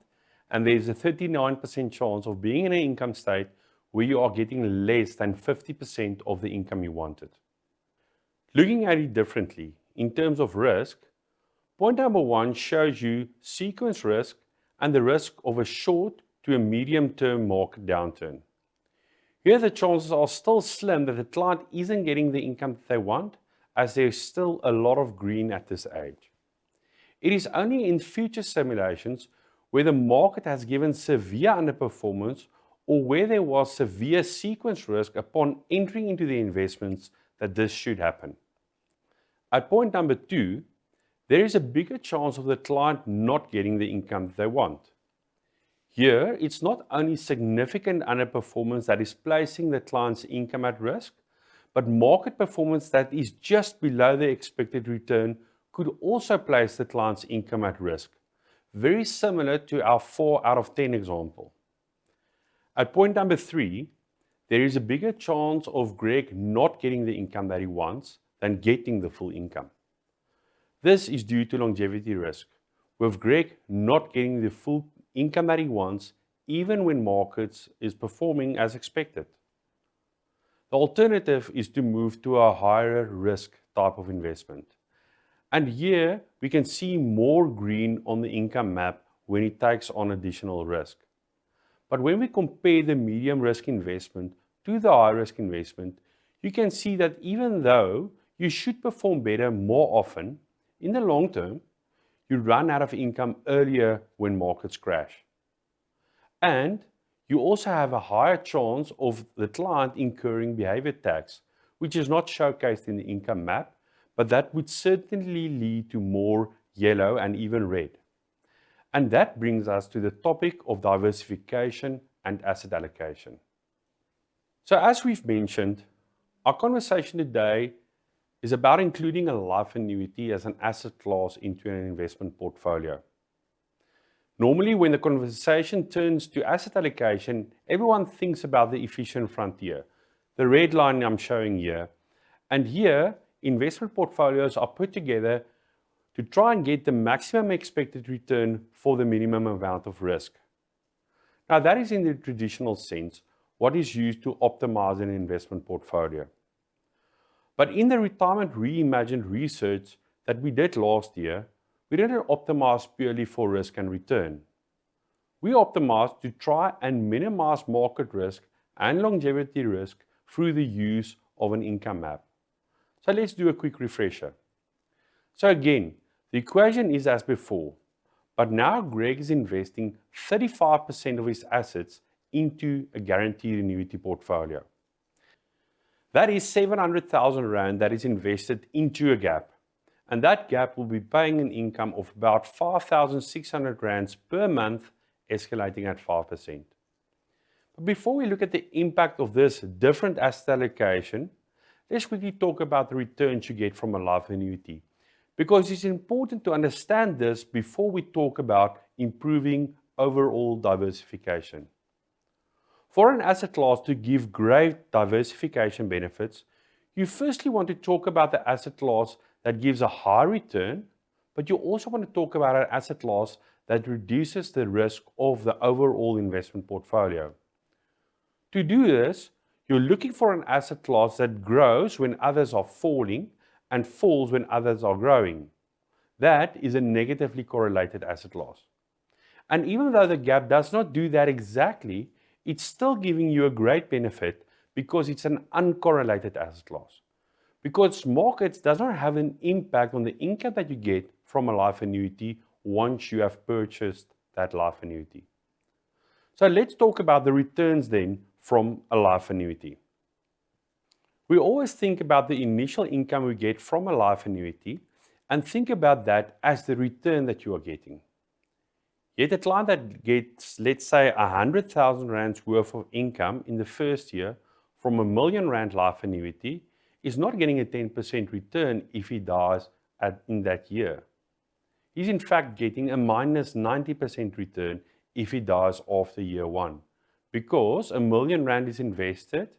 and there's a 39% chance of being in an income state where you are getting less than 50% of the income you wanted. Looking at it differently, in terms of risk, point number 1 shows you sequence risk and the risk of a short to a medium-term market downturn. Here the chances are still slim that the client isn't getting the income that they want, as there's still a lot of green at this age. It is only in future simulations where the market has given severe underperformance or where there was severe sequence risk upon entering into the investments that this should happen. At point number 2, there is a bigger chance of the client not getting the income that they want. Here, it's not only significant underperformance that is placing the client's income at risk, but market performance that is just below the expected return could also place the client's income at risk, very similar to our 4 out of 10 example. At point number 3, there is a bigger chance of Greg not getting the income that he wants than getting the full income. This is due to longevity risk, with Greg not getting the full income that he wants even when markets is performing as expected. The alternative is to move to a higher risk type of investment. And here we can see more green on the income map when it takes on additional risk. But when we compare the medium risk investment to the high risk investment, you can see that even though you should perform better more often, in the long term, you run out of income earlier when markets crash. And you also have a higher chance of the client incurring behavior tax, which is not showcased in the income map, but that would certainly lead to more yellow and even red. And that brings us to the topic of diversification and asset allocation. So as we've mentioned, our conversation today is about including a life annuity as an asset class into an investment portfolio. Normally, when the conversation turns to asset allocation, everyone thinks about the efficient frontier, the red line I'm showing here. And here, investment portfolios are put together to try and get the maximum expected return for the minimum amount of risk. Now, that is in the traditional sense what is used to optimize an investment portfolio. But in the Retirement Reimagined research that we did last year, we didn't optimize purely for risk and return. We optimized to try and minimize market risk and longevity risk through the use of an income map. So let's do a quick refresher. So again, the equation is as before, but now Greg is investing 35% of his assets into a guaranteed annuity portfolio. That is 700,000 Rand that is invested into a gap. And that gap will be paying an income of about 5,600 Rands per month, escalating at 5%. But before we look at the impact of this different asset allocation, let's quickly talk about the returns you get from a life annuity, because it's important to understand this before we talk about improving overall diversification. For an asset class to give great diversification benefits, you firstly want to talk about the asset class that gives a high return, but you also want to talk about an asset class that reduces the risk of the overall investment portfolio. To do this, you're looking for an asset class that grows when others are falling and falls when others are growing. That is a negatively correlated asset class. And even though the gap does not do that exactly, it's still giving you a great benefit because it's an uncorrelated asset class. Because markets does not have an impact on the income that you get from a life annuity once you have purchased that life annuity. So let's talk about the returns then from a life annuity. We always think about the initial income we get from a life annuity and think about that as the return that you are getting. Yet a client that gets, let's say, 100,000 Rands worth of income in the first year from a R1 million life annuity is not getting a 10% return if he dies in that year. He's in fact getting a minus 90% return if he dies after year 1, because R1 million is invested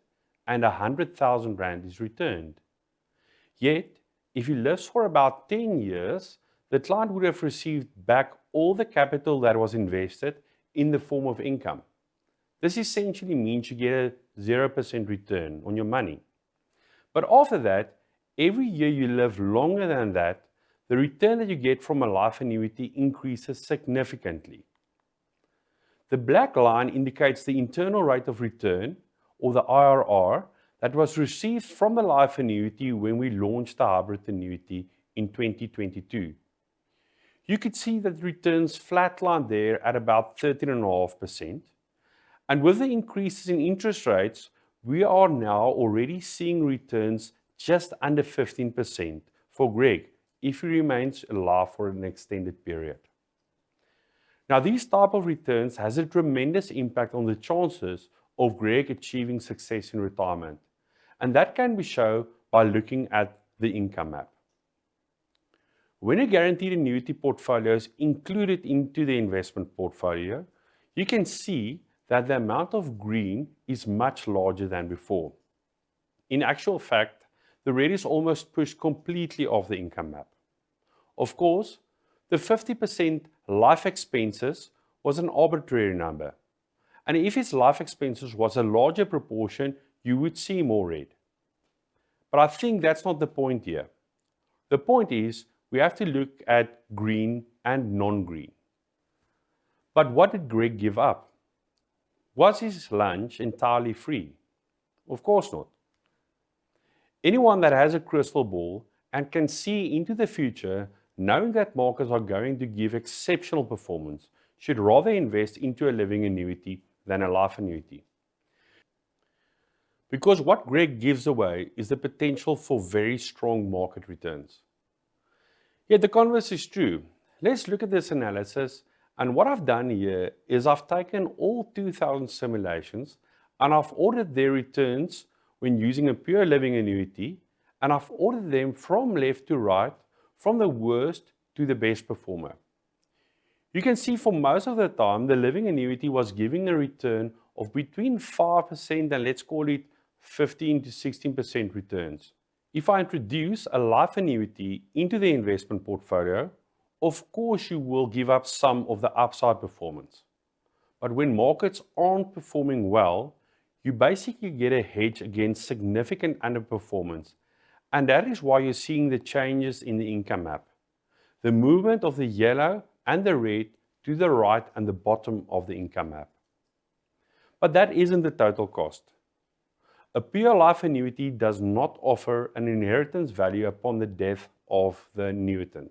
and 100,000 Rand is returned. Yet, if he lives for about 10 years, the client would have received back all the capital that was invested in the form of income. This essentially means you get a 0% return on your money. But after that, every year you live longer than that, the return that you get from a life annuity increases significantly. The black line indicates the internal rate of return, or the IRR, that was received from the life annuity when we launched the hybrid annuity in 2022. You could see that returns flatlined there at about 13.5%. And with the increases in interest rates, we are now already seeing returns just under 15% for Greg if he remains alive for an extended period. Now, these type of returns has a tremendous impact on the chances of Greg achieving success in retirement. And that can be shown by looking at the income map. When a guaranteed annuity portfolio is included into the investment portfolio, you can see that the amount of green is much larger than before. In actual fact, the red is almost pushed completely off the income map. Of course, the 50% life expenses was an arbitrary number. And if its life expenses was a larger proportion, you would see more red. But I think that's not the point here. The point is, we have to look at green and non-green. But what did Greg give up? Was his lunch entirely free? Of course not. Anyone that has a crystal ball and can see into the future, knowing that markets are going to give exceptional performance, should rather invest into a living annuity than a life annuity. Because what Greg gives away is the potential for very strong market returns. Yet the converse is true. Let's look at this analysis, and what I've done here is I've taken all 2,000 simulations and I've ordered their returns when using a pure living annuity, and I've ordered them from left to right, from the worst to the best performer. You can see for most of the time the living annuity was giving a return of between 5% and let's call it 15 to 16% returns. If I introduce a life annuity into the investment portfolio, of course you will give up some of the upside performance. But when markets aren't performing well, you basically get a hedge against significant underperformance. And that is why you're seeing the changes in the income map. The movement of the yellow and the red to the right and the bottom of the income map. But that isn't the total cost. A pure life annuity does not offer an inheritance value upon the death of the annuitant.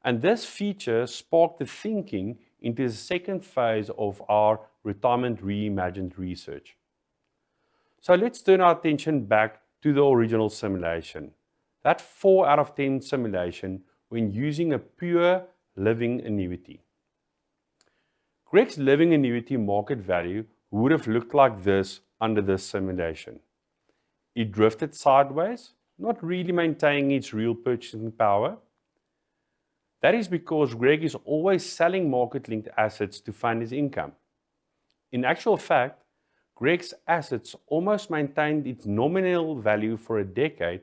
And this feature sparked the thinking into the second phase of our Retirement Reimagined research. So let's turn our attention back to the original simulation. That 4 out of 10 simulation when using a pure living annuity. Greg's living annuity market value would have looked like this under this simulation. It drifted sideways, not really maintaining its real purchasing power. That is because Greg is always selling market-linked assets to fund his income. In actual fact, Greg's assets almost maintained its nominal value for a decade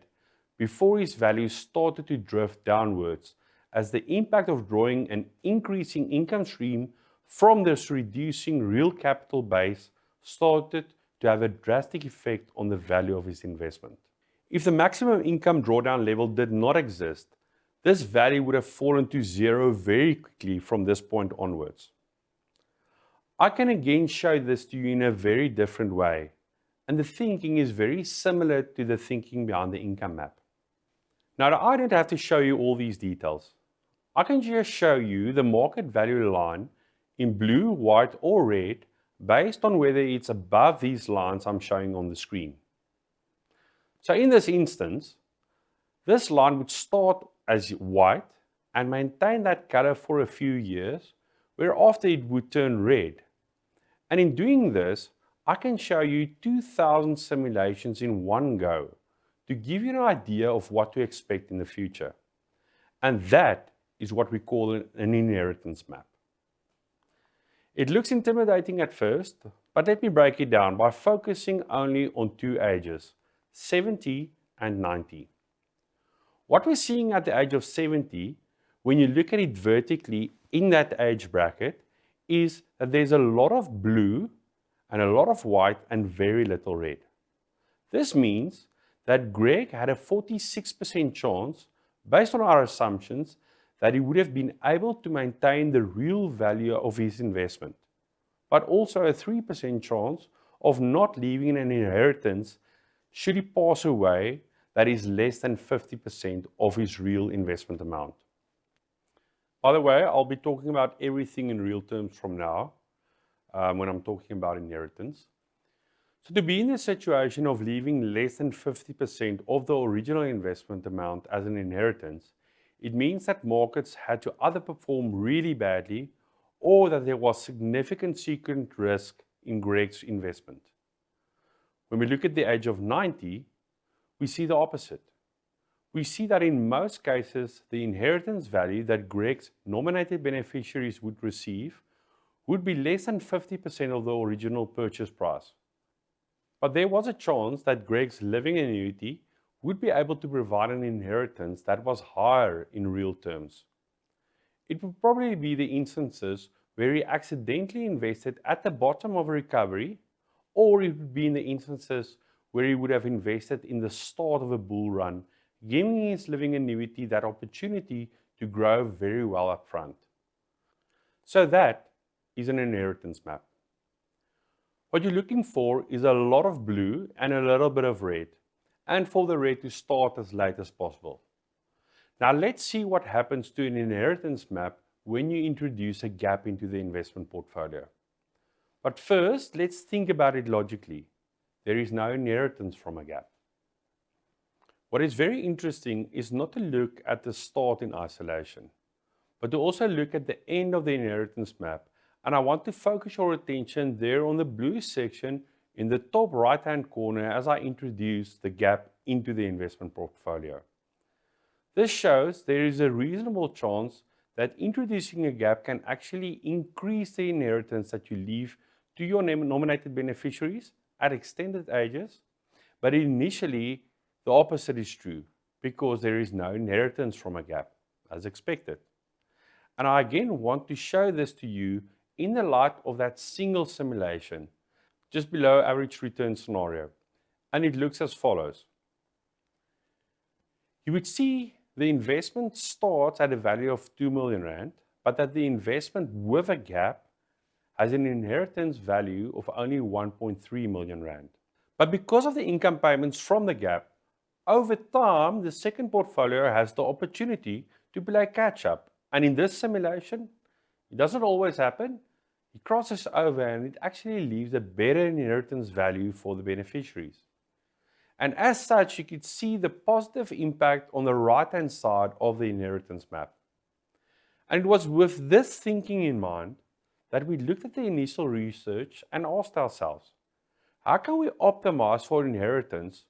before his value started to drift downwards as the impact of drawing an increasing income stream from this reducing real capital base started to have a drastic effect on the value of his investment. If the maximum income drawdown level did not exist, this value would have fallen to zero very quickly from this point onwards. I can again show this to you in a very different way, and the thinking is very similar to the thinking behind the income map. Now, I don't have to show you all these details. I can just show you the market value line in blue, white, or red based on whether it's above these lines I'm showing on the screen. So in this instance, this line would start as white and maintain that color for a few years, whereafter it would turn red. And in doing this, I can show you 2,000 simulations in one go to give you an idea of what to expect in the future. And that is what we call an inheritance map. It looks intimidating at first, but let me break it down by focusing only on 2 ages, 70 and 90. What we're seeing at the age of 70, when you look at it vertically in that age bracket, is that there's a lot of blue and a lot of white and very little red. This means that Greg had a 46% chance, based on our assumptions, that he would have been able to maintain the real value of his investment, but also a 3% chance of not leaving an inheritance should he pass away that is less than 50% of his real investment amount. By the way, I'll be talking about everything in real terms from now when I'm talking about inheritance. So to be in the situation of leaving less than 50% of the original investment amount as an inheritance, it means that markets had to either perform really badly or that there was significant secret risk in Greg's investment. When we look at the age of 90, we see the opposite. We see that in most cases, the inheritance value that Greg's nominated beneficiaries would receive would be less than 50% of the original purchase price. But there was a chance that Greg's living annuity would be able to provide an inheritance that was higher in real terms. It would probably be the instances where he accidentally invested at the bottom of a recovery, or it would be in the instances where he would have invested in the start of a bull run, giving his living annuity that opportunity to grow very well up front. So that is an inheritance map. What you're looking for is a lot of blue and a little bit of red, and for the red to start as late as possible. Now let's see what happens to an inheritance map when you introduce a gap into the investment portfolio. But first, let's think about it logically. There is no inheritance from a gap. What is very interesting is not to look at the start in isolation, but to also look at the end of the inheritance map. And I want to focus your attention there on the blue section in the top right-hand corner as I introduce the gap into the investment portfolio. This shows there is a reasonable chance that introducing a gap can actually increase the inheritance that you leave to your nominated beneficiaries at extended ages, but initially the opposite is true because there is no inheritance from a gap, as expected. And I again want to show this to you in the light of that single simulation, just below average return scenario. And it looks as follows. You would see the investment starts at a value of 2 million Rand, but that the investment with a gap has an inheritance value of only 1.3 million Rand. But because of the income payments from the gap, over time, the second portfolio has the opportunity to play catch up. And in this simulation, it doesn't always happen. It crosses over and it actually leaves a better inheritance value for the beneficiaries. And as such, you could see the positive impact on the right-hand side of the inheritance map. And it was with this thinking in mind that we looked at the initial research and asked ourselves, how can we optimize for inheritance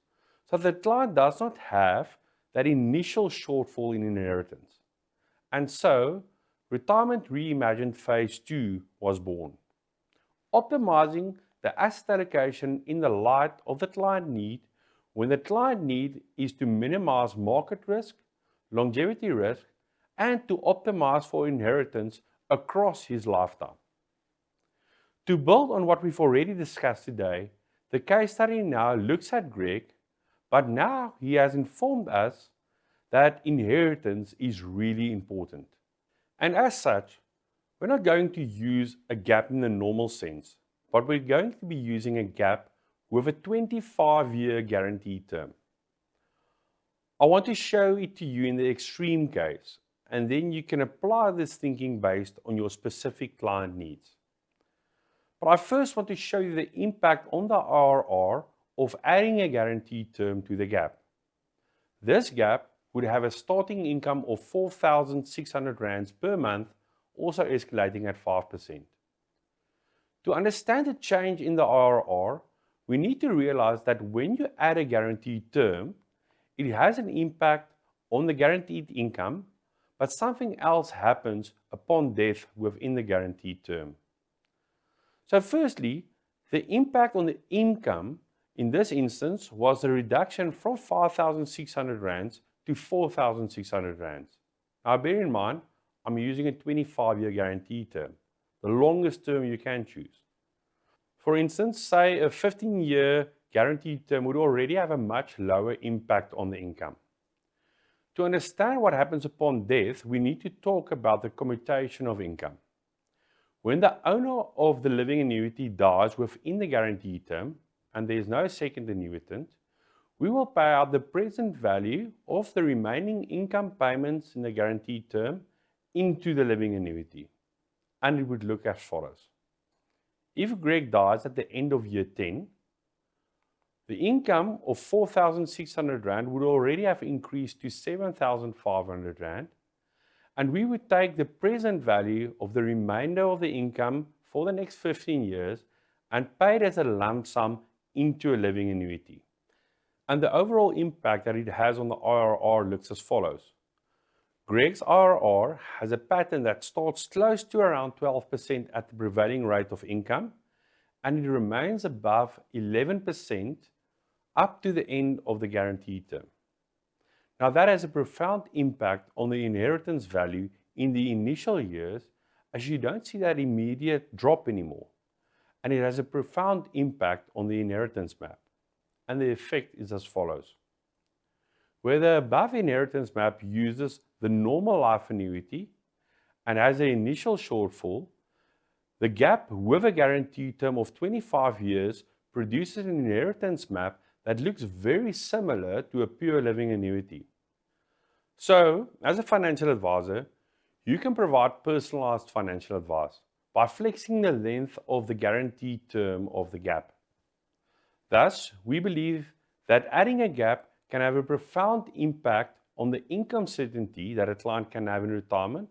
so that the client does not have that initial shortfall in inheritance? And so, Retirement Reimagined Phase 2 was born. Optimizing the asset allocation in the light of the client need when the client need is to minimize market risk, longevity risk, and to optimize for inheritance across his lifetime. To build on what we've already discussed today, the case study now looks at Greg, but now he has informed us that inheritance is really important. And as such, we're not going to use a gap in the normal sense, but we're going to be using a gap with a 25-year guaranteed term. I want to show it to you in the extreme case, and then you can apply this thinking based on your specific client needs. But I first want to show you the impact on the IRR of adding a guaranteed term to the gap. This gap would have a starting income of 4,600 Rands per month, also escalating at 5%. To understand the change in the IRR, we need to realize that when you add a guaranteed term, it has an impact on the guaranteed income, but something else happens upon death within the guaranteed term. So firstly, the impact on the income in this instance was a reduction from 5,600 Rands to 4,600 Rands. Now bear in mind, I'm using a 25-year guarantee term, the longest term you can choose. For instance, say a 15-year guaranteed term would already have a much lower impact on the income. To understand what happens upon death, we need to talk about the commutation of income. When the owner of the living annuity dies within the guaranteed term, and there is no second annuitant, we will pay out the present value of the remaining income payments in the guaranteed term into the living annuity. And it would look as follows. If Greg dies at the end of year 10, the income of 4,600 Rand would already have increased to 7,500 Rand, and we would take the present value of the remainder of the income for the next 15 years and pay it as a lump sum into a living annuity. And the overall impact that it has on the IRR looks as follows. Greg's IRR has a pattern that starts close to around 12% at the prevailing rate of income, and it remains above 11% up to the end of the guaranteed term. Now that has a profound impact on the inheritance value in the initial years, as you don't see that immediate drop anymore. And it has a profound impact on the inheritance map. And the effect is as follows. Where the above inheritance map uses the normal life annuity and has an initial shortfall, the gap with a guaranteed term of 25 years produces an inheritance map that looks very similar to a pure living annuity. So, as a financial advisor, you can provide personalized financial advice by flexing the length of the guaranteed term of the gap. Thus, we believe that adding a gap can have a profound impact on the income certainty that a client can have in retirement,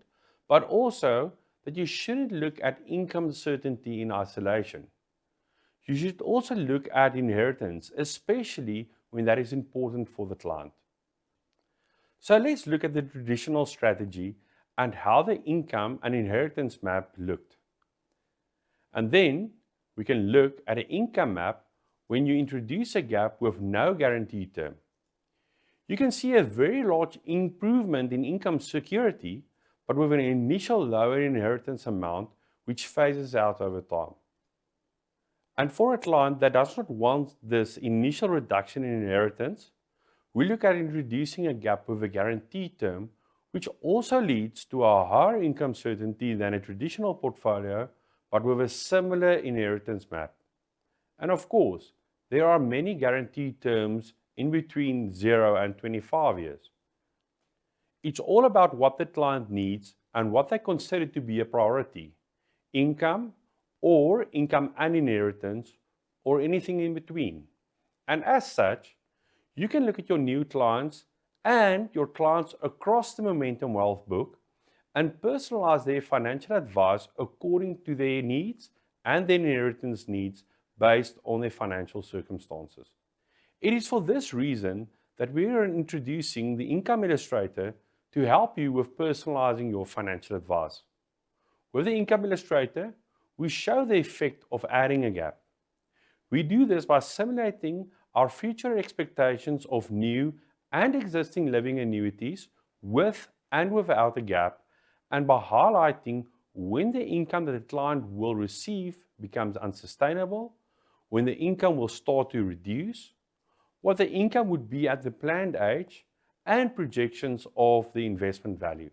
but also that you shouldn't look at income certainty in isolation. You should also look at inheritance, especially when that is important for the client. So let's look at the traditional strategy and how the income and inheritance map looked. And then we can look at an income map when you introduce a gap with no guaranteed term. You can see a very large improvement in income security, but with an initial lower inheritance amount which phases out over time. And for a client that does not want this initial reduction in inheritance, we look at introducing a gap with a guaranteed term, which also leads to a higher income certainty than a traditional portfolio, but with a similar inheritance map. And of course, there are many guaranteed terms in between 0 and 25 years. It's all about what the client needs and what they consider to be a priority, income or income and inheritance, or anything in between. And as such, you can look at your new clients and your clients across the Momentum Wealth book and personalize their financial advice according to their needs and their inheritance needs based on their financial circumstances. It is for this reason that we are introducing the Income Illustrator to help you with personalizing your financial advice. With the Income Illustrator, we show the effect of adding a gap. We do this by simulating our future expectations of new and existing living annuities with and without a gap, and by highlighting when the income that the client will receive becomes unsustainable, when the income will start to reduce, what the income would be at the planned age, and projections of the investment value.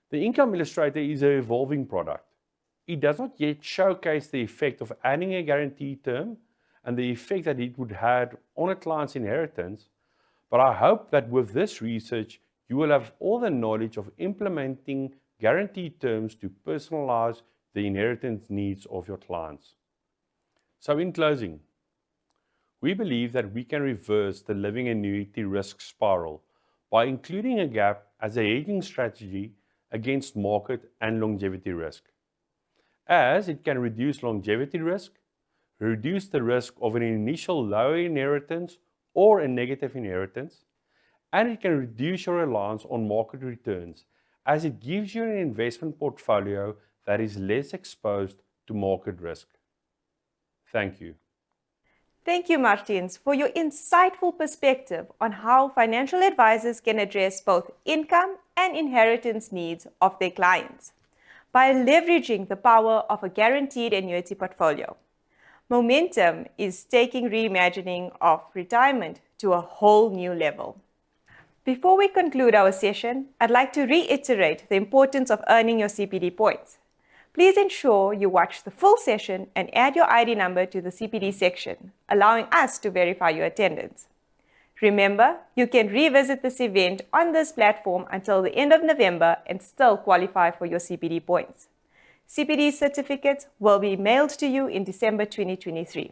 The Income Illustrator is an evolving product. It does not yet showcase the effect of adding a guaranteed term and the effect that it would have on a client's inheritance, but I hope that with this research, you will have all the knowledge of implementing guaranteed terms to personalize the inheritance needs of your clients. So in closing, we believe that we can reverse the living annuity risk spiral by including a gap as a hedging strategy against market and longevity risk, as it can reduce longevity risk, reduce the risk of an initial low inheritance or a negative inheritance, and it can reduce your reliance on market returns as it gives you an investment portfolio that is less exposed to market risk. Thank you. Thank you, Martins, for your insightful perspective on how financial advisors can address both income and inheritance needs of their clients by leveraging the power of a guaranteed annuity portfolio. Momentum is taking reimagining of retirement to a whole new level. Before we conclude our session, I'd like to reiterate the importance of earning your CPD points. Please ensure you watch the full session and add your ID number to the CPD section, allowing us to verify your attendance. Remember, you can revisit this event on this platform until the end of November and still qualify for your CPD points. CPD certificates will be mailed to you in December 2023.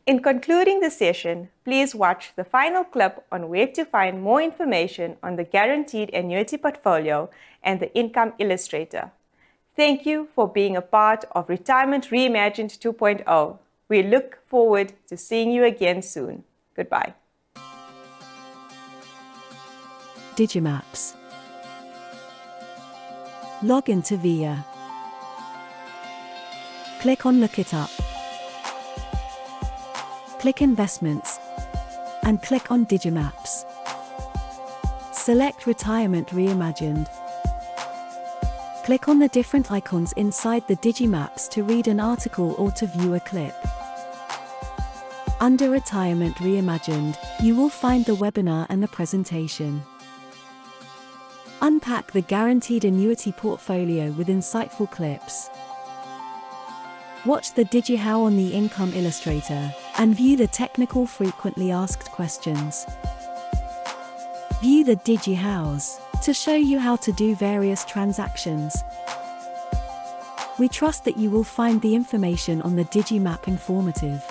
In concluding the session, please watch the final clip on where to find more information on the Guaranteed Annuity Portfolio and the Income Illustrator. Thank you for being a part of Retirement Reimagined 2.0. We look forward to seeing you again soon. Goodbye. Digimaps. Log into VIA. Click on Look It Up. Click Investments and click on Digimaps. Select Retirement Reimagined. Click on the different icons inside the Digimaps to read an article or to view a clip. Under Retirement Reimagined, you will find the webinar and the presentation. Unpack the Guaranteed Annuity Portfolio with insightful clips. Watch the DigiHow on the Income Illustrator, and view the technical frequently asked questions. View the DigiHows to show you how to do various transactions. We trust that you will find the information on the Digimap informative.